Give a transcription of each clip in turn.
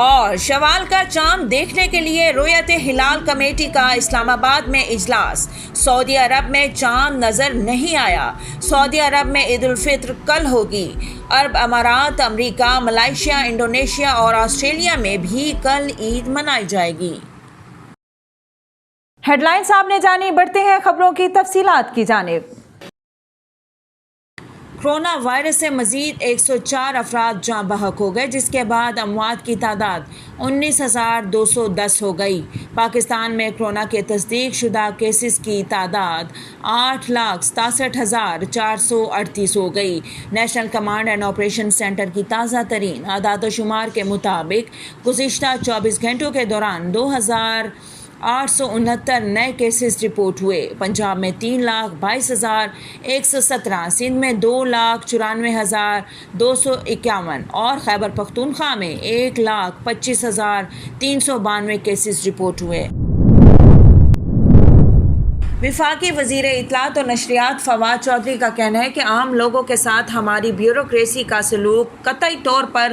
اور شوال کا چاند دیکھنے کے لیے رؤیت ہلال کمیٹی کا اسلام آباد میں اجلاس۔ سعودی عرب میں چاند نظر نہیں آیا۔ سعودی عرب میں عید الفطر کل ہوگی۔ عرب امارات، امریکہ، ملائیشیا، انڈونیشیا اور آسٹریلیا میں بھی کل عید منائی جائے گی۔ ہیڈ لائنز آپ نے جانی، بڑھتے ہیں خبروں کی تفصیلات کی جانب۔ کرونا وائرس سے مزید 104 افراد جاں بحق ہو گئے، جس کے بعد اموات کی تعداد 19,210 ہو گئی۔ پاکستان میں کرونا کے تصدیق شدہ کیسز کی تعداد 8,67,438 ہو گئی۔ National command and operation centre کی تازہ ترین اعداد و شمار کے مطابق گزشتہ 24 گھنٹوں کے دوران 2,869 نئے کیسز رپورٹ ہوئے۔ پنجاب میں 3,22,117، سندھ میں 2,94,251 اور خیبر پختونخوا میں 1,25,392 کیسز رپورٹ ہوئے۔ وفاقی وزیر اطلاعات و نشریات فواد چودھری کا کہنا ہے کہ عام لوگوں کے ساتھ ہماری بیوروکریسی کا سلوک قطعی طور پر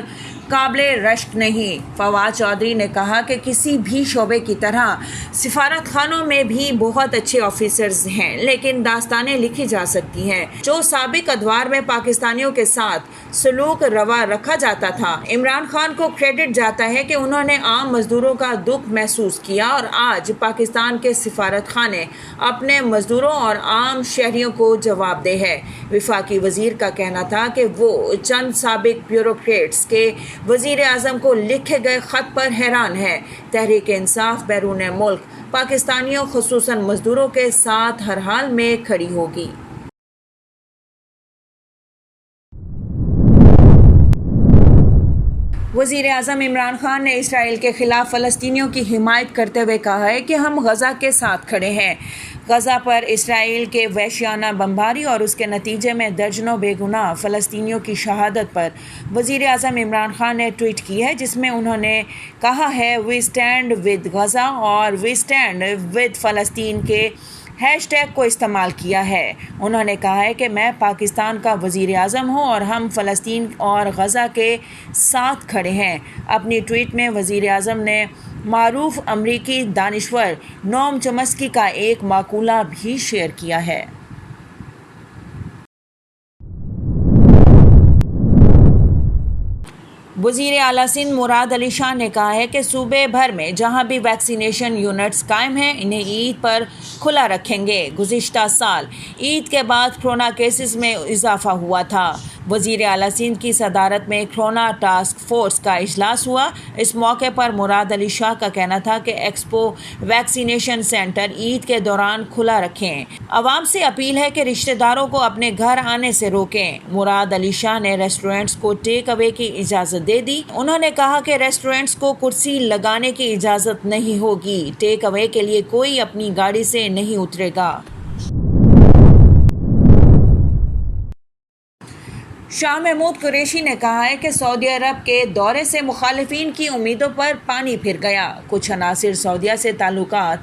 قابل رشک نہیں۔ فواد چودھری نے کہا کہ کسی بھی شعبے کی طرح سفارت خانوں میں بھی بہت اچھے آفیسرز ہیں، لیکن داستانیں لکھی جا سکتی ہیں۔ جو سابق ادوار میں پاکستانیوں کے ساتھ سلوک روا رکھا جاتا تھا، عمران خان کو کریڈٹ جاتا ہے کہ انہوں نے عام مزدوروں کا دکھ محسوس کیا اور آج پاکستان کے سفارت خانے اپنے مزدوروں اور عام شہریوں کو جواب دہ ہے۔ وفاقی وزیر کا کہنا تھا کہ وہ چند سابق بیوروکریٹس کے وزیر اعظم کو لکھے گئے خط پر حیران ہے۔ تحریک انصاف بیرون ملک پاکستانیوں خصوصاً مزدوروں کے ساتھ ہر حال میں کھڑی ہوگی۔ وزیر اعظم عمران خان نے اسرائیل کے خلاف فلسطینیوں کی حمایت کرتے ہوئے کہا ہے کہ ہم غزہ کے ساتھ کھڑے ہیں۔ غزہ پر اسرائیل کے وحشیانہ بمباری اور اس کے نتیجے میں درجنوں بے گناہ فلسطینیوں کی شہادت پر وزیر اعظم عمران خان نے ٹویٹ کی ہے، جس میں انہوں نے کہا ہے "وی اسٹینڈ ود غزہ" اور "وی اسٹینڈ ود فلسطین" کے ہیش ٹیگ کو استعمال کیا ہے۔ انہوں نے کہا ہے کہ میں پاکستان کا وزیر اعظم ہوں اور ہم فلسطین اور غزہ کے ساتھ کھڑے ہیں۔ اپنی ٹویٹ میں وزیر اعظم نے معروف امریکی دانشور نوم چومسکی کا ایک مقولہ بھی شیئر کیا ہے۔ وزیر اعلیٰ سندھ مراد علی شاہ نے کہا ہے کہ صوبے بھر میں جہاں بھی ویکسینیشن یونٹس قائم ہیں، انہیں عید پر کھلا رکھیں گے۔ گزشتہ سال عید کے بعد کرونا کیسز میں اضافہ ہوا تھا۔ وزیر اعلیٰ سندھ کی صدارت میں کرونا ٹاسک فورس کا اجلاس ہوا۔ اس موقع پر مراد علی شاہ کا کہنا تھا کہ ایکسپو ویکسینیشن سینٹر عید کے دوران کھلا رکھیں۔ عوام سے اپیل ہے کہ رشتہ داروں کو اپنے گھر آنے سے روکیں۔ مراد علی شاہ نے ریسٹورینٹس کو ٹیک اوے کی اجازت دے دی۔ انہوں نے کہا کہ ریسٹورینٹس کو کرسی لگانے کی اجازت نہیں ہوگی۔ ٹیک اوے کے لیے کوئی اپنی گاڑی سے نہیں اترے گا۔ شاہ محمود قریشی نے کہا ہے کہ سعودی عرب کے دورے سے مخالفین کی امیدوں پر پانی پھر گیا۔ کچھ عناصر سعودیہ سے تعلقات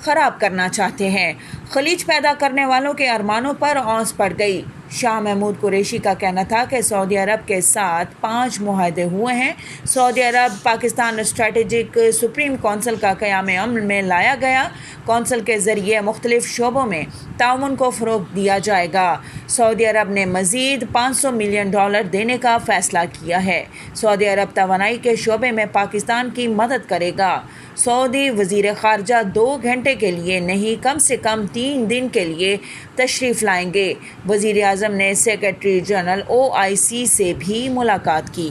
خراب کرنا چاہتے ہیں۔ خلیج پیدا کرنے والوں کے ارمانوں پر اونس پڑ گئی۔ شاہ محمود قریشی کا کہنا تھا کہ سعودی عرب کے ساتھ 5 معاہدے ہوئے ہیں۔ سعودی عرب پاکستان اسٹریٹجک سپریم کونسل کا قیام عمل میں لایا گیا۔ کونسل کے ذریعے مختلف شعبوں میں تعاون کو فروغ دیا جائے گا۔ سعودی عرب نے مزید $500 ملین دینے کا فیصلہ کیا ہے۔ سعودی عرب توانائی کے شعبے میں پاکستان کی مدد کرے گا۔ سعودی وزیر خارجہ 2 گھنٹے کے لیے نہیں، کم سے کم 3 دن کے لیے تشریف لائیں گے۔ وزیر اعظم نے سیکریٹری جنرل OIC سے بھی ملاقات کی۔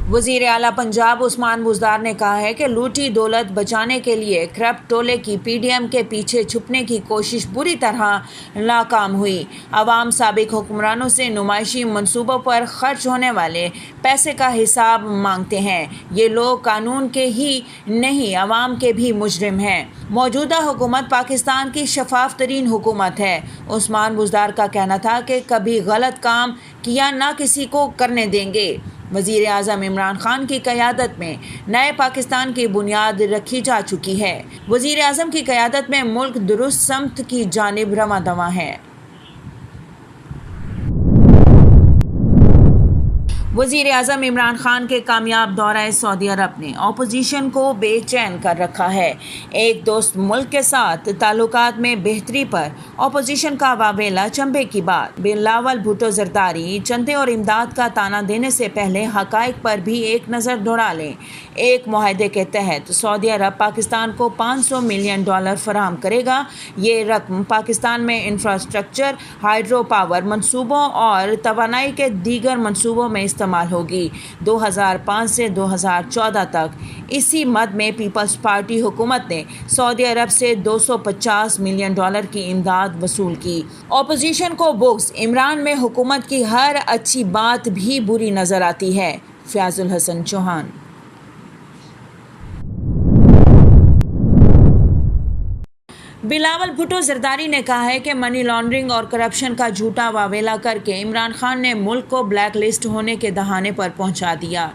وزیر اعلیٰ پنجاب عثمان بزدار نے کہا ہے کہ لوٹی دولت بچانے کے لیے کرپٹ ٹولے کی PDM کے پیچھے چھپنے کی کوشش بری طرح ناکام ہوئی۔ عوام سابق حکمرانوں سے نمائشی منصوبوں پر خرچ ہونے والے پیسے کا حساب مانگتے ہیں۔ یہ لوگ قانون کے ہی نہیں، عوام کے بھی مجرم ہیں۔ موجودہ حکومت پاکستان کی شفاف ترین حکومت ہے۔ عثمان بزدار کا کہنا تھا کہ کبھی غلط کام کیا نہ کسی کو کرنے دیں گے۔ وزیر اعظم عمران خان کی قیادت میں نئے پاکستان کی بنیاد رکھی جا چکی ہے۔ وزیر اعظم کی قیادت میں ملک درست سمت کی جانب رواں دواں ہے۔ وزیر اعظم عمران خان کے کامیاب دورہ سعودی عرب نے اپوزیشن کو بے چین کر رکھا ہے۔ ایک دوست ملک کے ساتھ تعلقات میں بہتری پر اپوزیشن کا واویلا چنبے کی بات۔ بلاول بھٹو زرداری چندے اور امداد کا تانا دینے سے پہلے حقائق پر بھی ایک نظر دوڑا لیں۔ ایک معاہدے کے تحت سعودی عرب پاکستان کو $500 ملین فراہم کرے گا۔ یہ رقم پاکستان میں انفراسٹرکچر، ہائیڈرو پاور منصوبوں اور توانائی کے دیگر منصوبوں میں استعمال ہوگی۔ 2005 سے 2014 تک اسی مد میں پیپلز پارٹی حکومت نے سعودی عرب سے $250 ملین کی امداد وصول کی۔ اپوزیشن کو بغض عمران میں حکومت کی ہر اچھی بات بھی بری نظر آتی ہے۔ فیاض الحسن چوہان۔ بلاول بھٹو زرداری نے کہا ہے کہ منی لانڈرنگ اور کرپشن کا جھوٹا واویلا کر کے عمران خان نے ملک کو بلیک لسٹ ہونے کے دہانے پر پہنچا دیا۔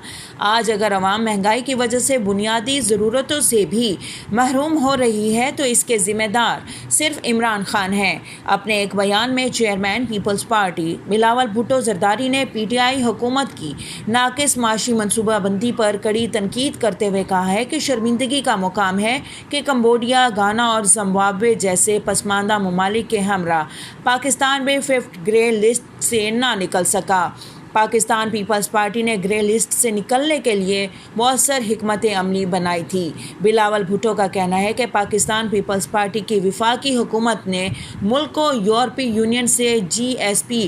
آج اگر عوام مہنگائی کی وجہ سے بنیادی ضرورتوں سے بھی محروم ہو رہی ہے تو اس کے ذمہ دار صرف عمران خان ہیں۔ اپنے ایک بیان میں چیئرمین پیپلز پارٹی بلاول بھٹو زرداری نے پی ٹی آئی حکومت کی ناقص معاشی منصوبہ بندی پر کڑی تنقید کرتے ہوئے کہا ہے کہ شرمندگی کا مقام ہے کہ کمبوڈیا، گھانا اور زمبابوے جیسے پسماندہ ممالک کے ہمراہ پاکستان بھی 5th گرے لسٹ سے نہ نکل سکا۔ پاکستان پیپلز پارٹی نے گرے لسٹ سے نکلنے کے لیے مؤثر حکمت عملی بنائی تھی۔ بلاول بھٹو کا کہنا ہے کہ پاکستان پیپلز پارٹی کی وفاقی حکومت نے ملک کو یورپی یونین سے GSP+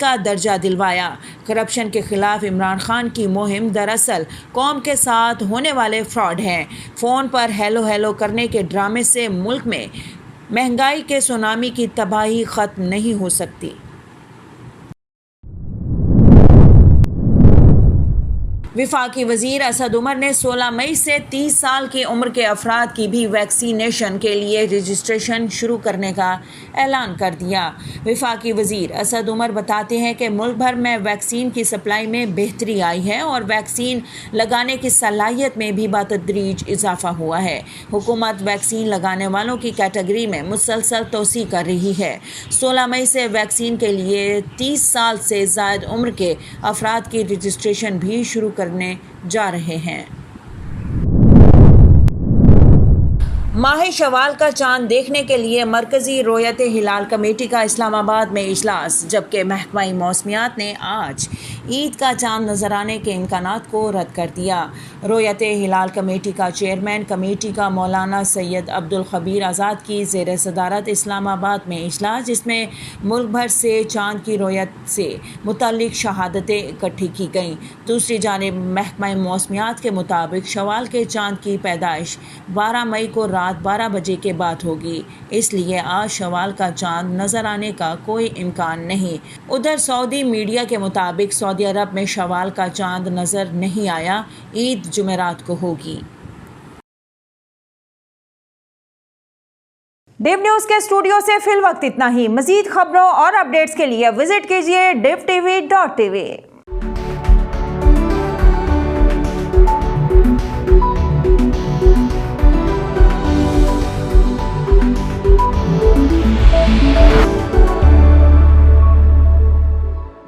کا درجہ دلوایا۔ کرپشن کے خلاف عمران خان کی مہم دراصل قوم کے ساتھ ہونے والے فراڈ ہیں۔ فون پر ہیلو ہیلو کرنے کے ڈرامے سے ملک میں مہنگائی کے سونامی کی تباہی ختم نہیں ہو سکتی۔ وفاقی وزیر اسد عمر نے 16 مئی سے 30 سال کی عمر کے افراد کی بھی ویکسینیشن کے لیے رجسٹریشن شروع کرنے کا اعلان کر دیا۔ وفاقی وزیر اسد عمر بتاتے ہیں کہ ملک بھر میں ویکسین کی سپلائی میں بہتری آئی ہے اور ویکسین لگانے کی صلاحیت میں بھی بتدریج اضافہ ہوا ہے۔ حکومت ویکسین لگانے والوں کی کیٹیگری میں مسلسل توسیع کر رہی ہے۔ 16 مئی سے ویکسین کے لیے 30 سال سے زائد عمر کے افراد کی رجسٹریشن بھی شروع کرنے جا رہے ہیں۔ ماہ شوال کا چاند دیکھنے کے لیے مرکزی رؤیت ہلال کمیٹی کا اسلام آباد میں اجلاس، جبکہ محکمہ موسمیات نے آج عید کا چاند نظر آنے کے امکانات کو رد کر دیا۔ رؤیت ہلال کمیٹی کا چیئرمین کمیٹی کا مولانا سید عبدالخبیر آزاد کی زیر صدارت اسلام آباد میں اجلاس، جس میں ملک بھر سے چاند کی رؤیت سے متعلق شہادتیں اکٹھی کی گئیں۔ دوسری جانب محکمہ موسمیات کے مطابق شوال کے چاند کی پیدائش 12 مئی کو رات 12 بجے کے بعد ہوگی، اس لیے آج شوال کا چاند نظر آنے کا کوئی امکان نہیں۔ ادھر سعودی میڈیا کے مطابق سعودی عرب میں شوال کا چاند نظر نہیں آیا، عید جمعرات کو ہوگی۔ ڈیو نیوز کے اسٹوڈیو سے فی الوقت اتنا ہی۔ مزید خبروں اور اپڈیٹس کے لیے وزٹ کیجیے divtv.tv۔